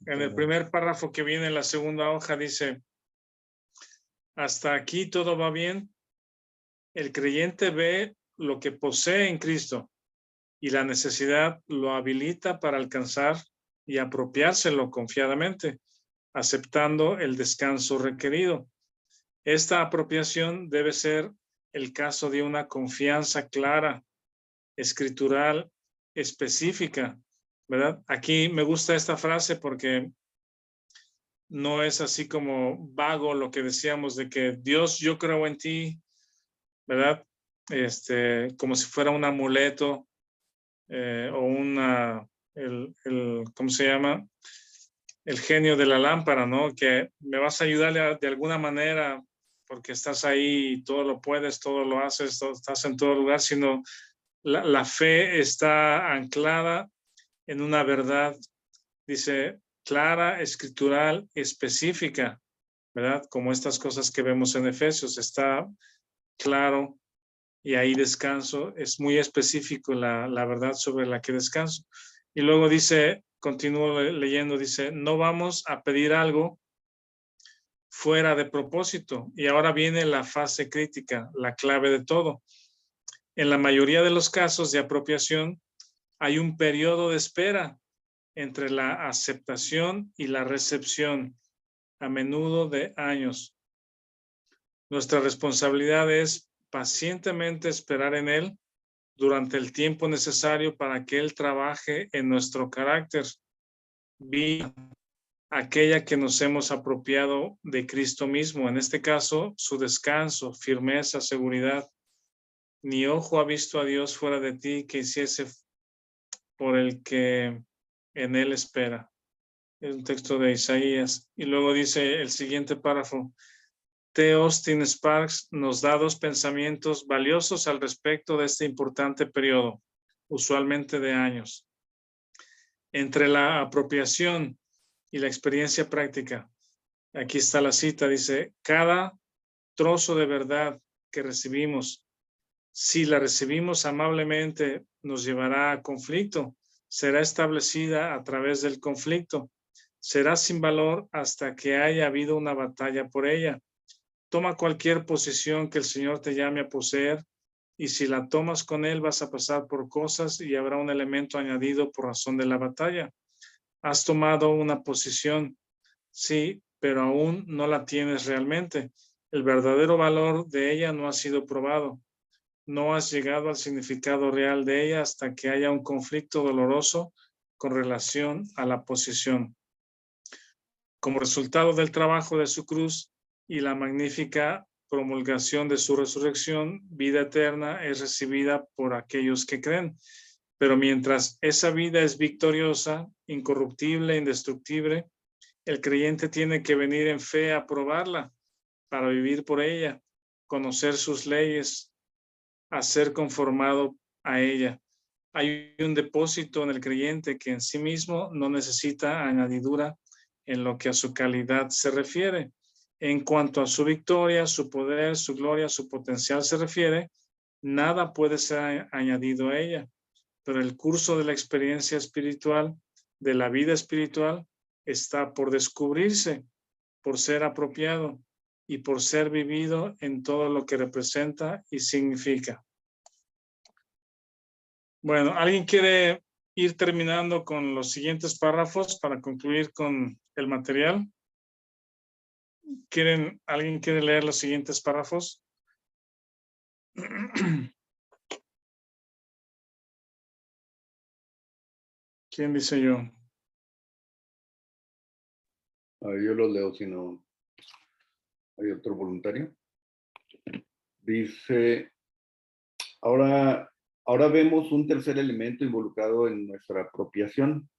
En el primer párrafo que viene en la segunda hoja dice: hasta aquí todo va bien. El creyente ve lo que posee en Cristo y la necesidad lo habilita para alcanzar y apropiárselo confiadamente, aceptando el descanso requerido. Esta apropiación debe ser el caso de una confianza clara, escritural, específica, ¿verdad? Aquí me gusta esta frase porque no es así como vago lo que decíamos de que Dios, yo creo en ti, ¿verdad? Como si fuera un amuleto o ¿cómo se llama? El genio de la lámpara, ¿no? Que me vas a ayudar de alguna manera porque estás ahí y todo lo puedes, todo lo haces, estás en todo lugar, sino la fe está anclada en una verdad, dice, clara, escritural, específica, ¿verdad? Como estas cosas que vemos en Efesios, está claro y ahí descanso, es muy específico la verdad sobre la que descanso. Y luego dice, continúo leyendo, dice, no vamos a pedir algo fuera de propósito. Y ahora viene la fase crítica, la clave de todo. En la mayoría de los casos de apropiación hay un periodo de espera entre la aceptación y la recepción, a menudo de años. Nuestra responsabilidad es pacientemente esperar en Él durante el tiempo necesario para que Él trabaje en nuestro carácter, vida, aquella que nos hemos apropiado de Cristo mismo, en este caso, su descanso, firmeza, seguridad. Ni ojo ha visto a Dios fuera de ti que hiciese por el que en Él espera. Es un texto de Isaías. Y luego dice el siguiente párrafo. T. Austin Sparks nos da dos pensamientos valiosos al respecto de este importante periodo, usualmente de años. Entre la apropiación y la experiencia práctica, aquí está la cita, dice, cada trozo de verdad que recibimos, si la recibimos amablemente, nos llevará a conflicto, será establecida a través del conflicto, será sin valor hasta que haya habido una batalla por ella. Toma cualquier posición que el Señor te llame a poseer y si la tomas con Él vas a pasar por cosas y habrá un elemento añadido por razón de la batalla. Has tomado una posición. Sí, pero aún no la tienes realmente. El verdadero valor de ella no ha sido probado. No has llegado al significado real de ella hasta que haya un conflicto doloroso con relación a la posición. Como resultado del trabajo de su cruz y la magnífica promulgación de su resurrección, vida eterna es recibida por aquellos que creen. Pero mientras esa vida es victoriosa, incorruptible, indestructible, el creyente tiene que venir en fe a probarla para vivir por ella, conocer sus leyes, a ser conformado a ella. Hay un depósito en el creyente que en sí mismo no necesita añadidura en lo que a su calidad se refiere. En cuanto a su victoria, su poder, su gloria, su potencial se refiere, nada puede ser añadido a ella. Pero el curso de la experiencia espiritual, de la vida espiritual, está por descubrirse, por ser apropiado y por ser vivido en todo lo que representa y significa. Bueno, ¿alguien quiere ir terminando con los siguientes párrafos para concluir con el material? ¿Alguien quiere leer los siguientes párrafos? ¿Quién dice yo? Yo los leo si no hay otro voluntario. Dice, ahora vemos un tercer elemento involucrado en nuestra apropiación.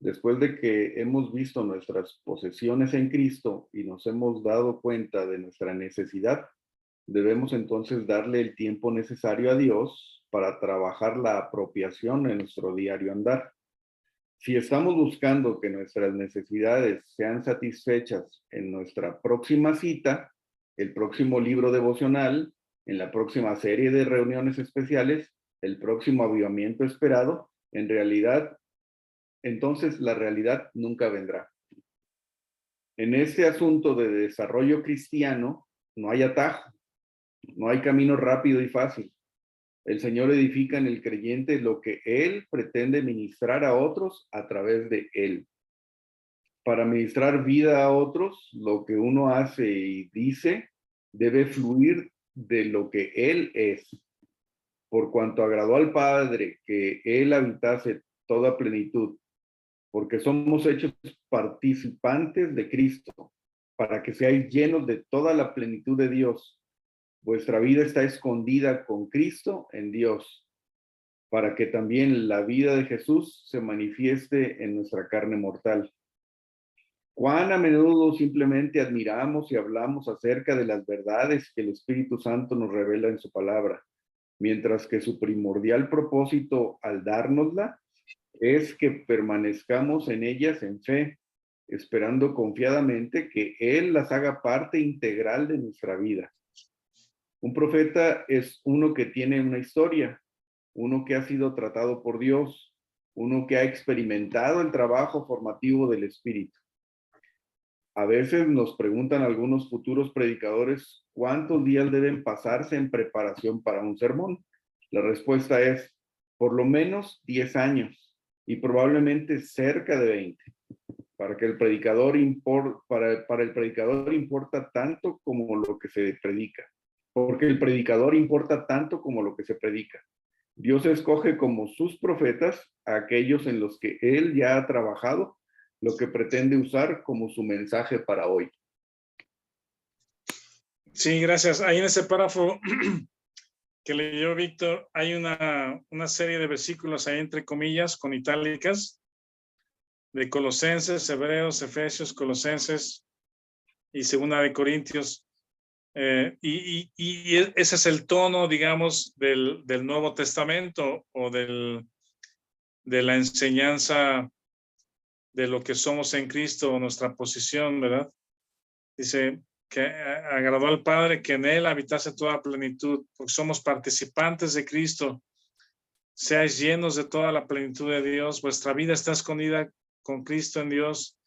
Después de que hemos visto nuestras posesiones en Cristo y nos hemos dado cuenta de nuestra necesidad, debemos entonces darle el tiempo necesario a Dios para trabajar la apropiación en nuestro diario andar. Si estamos buscando que nuestras necesidades sean satisfechas en nuestra próxima cita, el próximo libro devocional, en la próxima serie de reuniones especiales, el próximo avivamiento esperado, entonces la realidad nunca vendrá. En este asunto de desarrollo cristiano, no hay atajo, no hay camino rápido y fácil. El Señor edifica en el creyente lo que Él pretende ministrar a otros a través de Él. Para ministrar vida a otros, lo que uno hace y dice debe fluir de lo que Él es. Por cuanto agradó al Padre que Él habitase toda plenitud, porque somos hechos participantes de Cristo, para que seáis llenos de toda la plenitud de Dios. Vuestra vida está escondida con Cristo en Dios, para que también la vida de Jesús se manifieste en nuestra carne mortal. Cuán a menudo simplemente admiramos y hablamos acerca de las verdades que el Espíritu Santo nos revela en su palabra, mientras que su primordial propósito al dárnosla es que permanezcamos en ellas en fe, esperando confiadamente que Él las haga parte integral de nuestra vida. Un profeta es uno que tiene una historia, uno que ha sido tratado por Dios, uno que ha experimentado el trabajo formativo del Espíritu. A veces nos preguntan algunos futuros predicadores cuántos días deben pasarse en preparación para un sermón. La respuesta es por lo menos 10 años y probablemente cerca de 20. Para el predicador importa tanto como lo que se predica. Porque el predicador importa tanto como lo que se predica. Dios escoge como sus profetas a aquellos en los que Él ya ha trabajado, lo que pretende usar como su mensaje para hoy. Sí, gracias. Ahí en ese párrafo que leyó Víctor, hay una serie de versículos ahí entre comillas, con itálicas, de Colosenses, Hebreos, Efesios, Colosenses y Segunda de Corintios. Y ese es el tono, digamos, del Nuevo Testamento o de la enseñanza de lo que somos en Cristo, nuestra posición, ¿verdad? Dice que agradó al Padre que en Él habitase toda plenitud, porque somos participantes de Cristo. Seáis llenos de toda la plenitud de Dios. Vuestra vida está escondida con Cristo en Dios,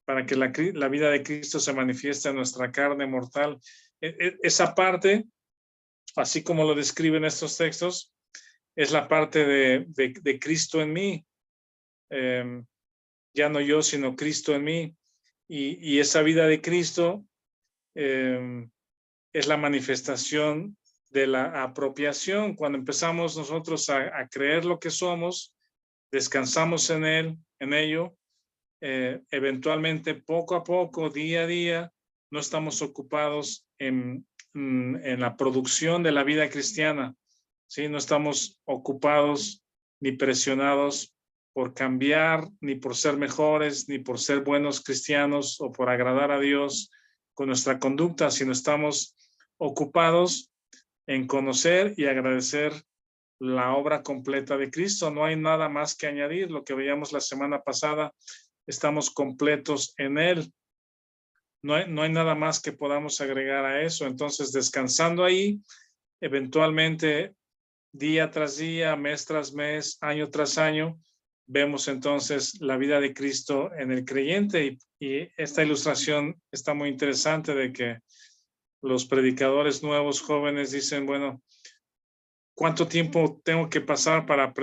para que la vida de Cristo se manifieste en nuestra carne mortal. Esa parte, así como lo describen estos textos, es la parte de Cristo en mí. Ya no yo, sino Cristo en mí. y esa vida de Cristo es la manifestación de la apropiación. Cuando empezamos nosotros a creer lo que somos, descansamos en él, en ello, eventualmente poco a poco, día a día, no estamos ocupados en la producción de la vida cristiana, ¿sí? No estamos ocupados ni presionados por cambiar, ni por ser mejores, ni por ser buenos cristianos o por agradar a Dios con nuestra conducta, sino estamos ocupados en conocer y agradecer la obra completa de Cristo. No hay nada más que añadir. Lo que veíamos la semana pasada, estamos completos en Él. No hay nada más que podamos agregar a eso. Entonces, descansando ahí, eventualmente, día tras día, mes tras mes, año tras año, vemos entonces la vida de Cristo en el creyente. Y esta ilustración está muy interesante de que los predicadores nuevos, jóvenes, dicen, bueno, ¿cuánto tiempo tengo que pasar para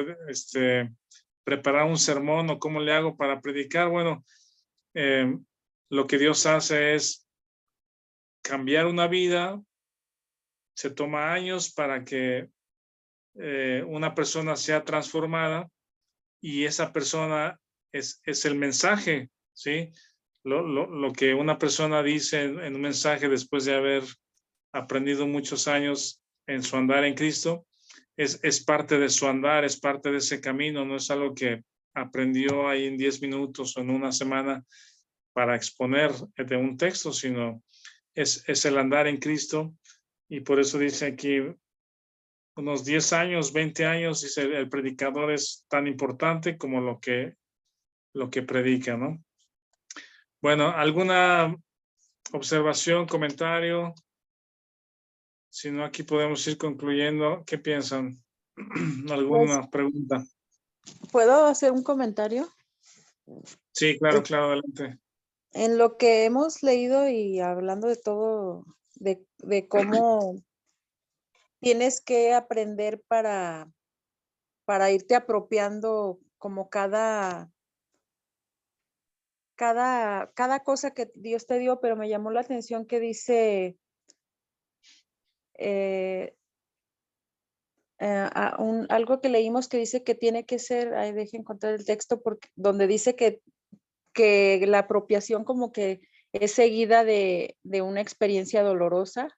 preparar un sermón o cómo le hago para predicar? Bueno, lo que Dios hace es cambiar una vida. Se toma años para que una persona sea transformada y esa persona es el mensaje, ¿sí? Lo que una persona dice en un mensaje después de haber aprendido muchos años en su andar en Cristo, es parte de su andar, es parte de ese camino, no es algo que aprendió ahí en 10 minutos o en una semana para exponer de un texto, sino es el andar en Cristo. Y por eso dice aquí, unos 10 años, 20 años, dice el predicador es tan importante como lo que predica, ¿no? Bueno, ¿alguna observación, comentario? Si no, aquí podemos ir concluyendo. ¿Qué piensan? ¿Alguna pregunta? ¿Puedo hacer un comentario? Sí, claro, adelante. En lo que hemos leído y hablando de todo, de cómo tienes que aprender para irte apropiando como cada cosa que Dios te dio, pero me llamó la atención que dice algo que leímos que dice que tiene que ser, ahí deje encontrar el texto, donde dice que la apropiación como que es seguida de una experiencia dolorosa.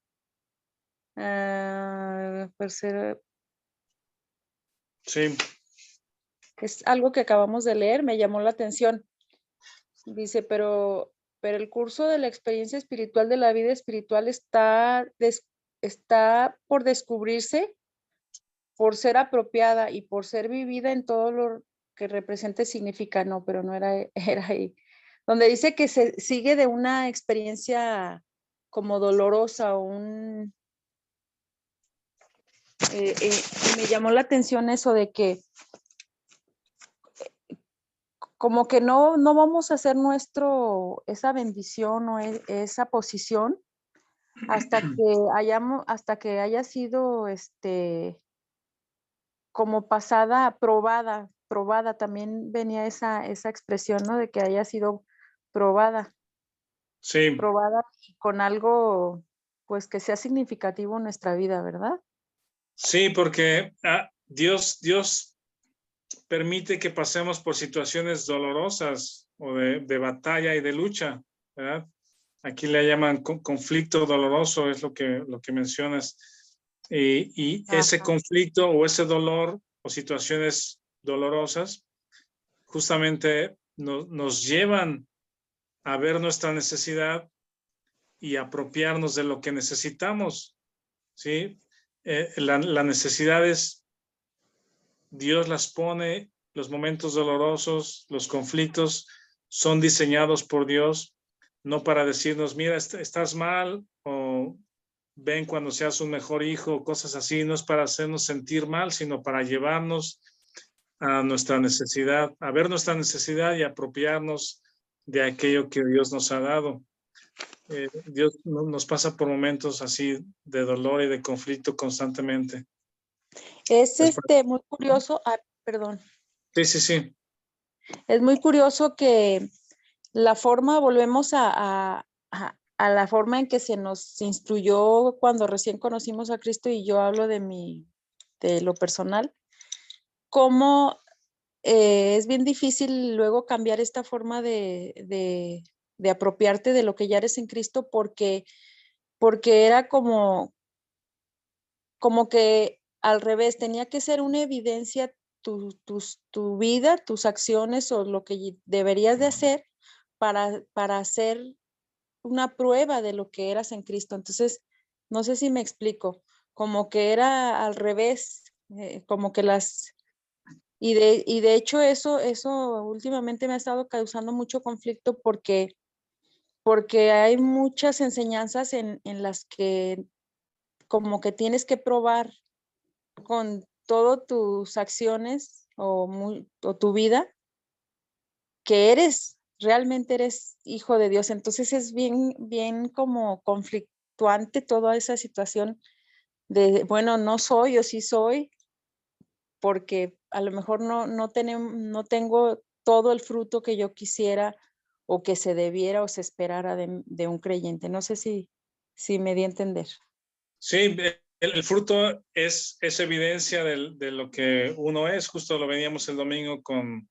Sí. Es algo que acabamos de leer, me llamó la atención. Dice, pero el curso de la experiencia espiritual de la vida espiritual está por descubrirse, por ser apropiada y por ser vivida en todo lo que represente significa. No, pero no era ahí. Donde dice que se sigue de una experiencia como dolorosa o me llamó la atención eso de que como que no vamos a hacer esa bendición o esa posición hasta que haya sido como pasada, probada, también venía esa expresión, ¿no? De que haya sido probada. Sí. Probada con algo, pues, que sea significativo en nuestra vida, ¿verdad? Sí, porque Dios permite que pasemos por situaciones dolorosas o de batalla y de lucha, ¿verdad? Aquí le llaman conflicto doloroso, es lo que mencionas. Y ese conflicto o ese dolor o situaciones dolorosas justamente nos llevan a ver nuestra necesidad y apropiarnos de lo que necesitamos, ¿sí? La necesidad es, Dios las pone, los momentos dolorosos, los conflictos son diseñados por Dios, no para decirnos, mira, estás mal, o ven cuando seas un mejor hijo, cosas así, no es para hacernos sentir mal, sino para llevarnos a nuestra necesidad, a ver nuestra necesidad y apropiarnos de aquello que Dios nos ha dado. Dios nos pasa por momentos así de dolor y de conflicto constantemente. Es muy curioso, perdón. Sí. Es muy curioso que la forma, volvemos a la forma en que se nos instruyó cuando recién conocimos a Cristo, y yo hablo de lo personal, cómo es bien difícil luego cambiar esta forma de apropiarte de lo que ya eres en Cristo, porque era como que al revés, tenía que ser una evidencia tu vida, tus acciones o lo que deberías de hacer para hacer una prueba de lo que eras en Cristo. Entonces, no sé si me explico, como que era al revés, como que y de hecho eso últimamente me ha estado causando mucho conflicto, porque hay muchas enseñanzas en las que como que tienes que probar con todas tus acciones o tu vida que realmente eres hijo de Dios. Entonces es bien como conflictuante toda esa situación de, bueno, no soy o sí soy, porque a lo mejor no tengo todo el fruto que yo quisiera o que se debiera o se esperara de un creyente. No sé si me di a entender. Sí, el fruto es evidencia de lo que uno es. Justo lo veníamos el domingo con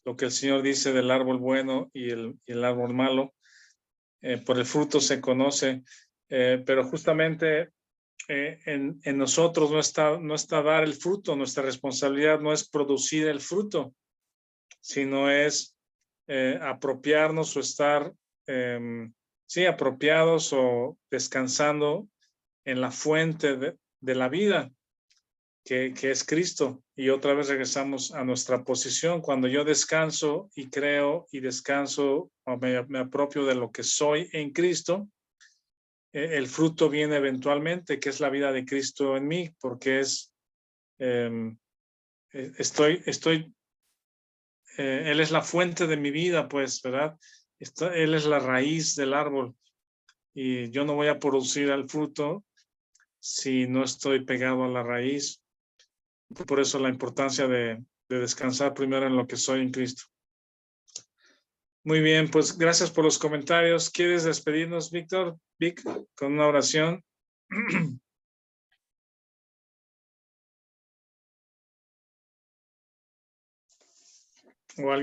lo que el Señor dice del árbol bueno y el árbol malo. Por el fruto se conoce, pero justamente en nosotros no está dar el fruto. Nuestra responsabilidad no es producir el fruto, sino es apropiarnos o estar, sí, apropiados o descansando en la fuente de la vida, que es Cristo. Y otra vez regresamos a nuestra posición. Cuando yo descanso y creo y descanso o me apropio de lo que soy en Cristo, el fruto viene eventualmente, que es la vida de Cristo en mí, porque Él es la fuente de mi vida, pues, ¿verdad? Él es la raíz del árbol, y yo no voy a producir el fruto si no estoy pegado a la raíz. Por eso la importancia de descansar primero en lo que soy en Cristo. Muy bien, pues gracias por los comentarios. ¿Quieres despedirnos, Víctor? Vic, con una oración. O alguien.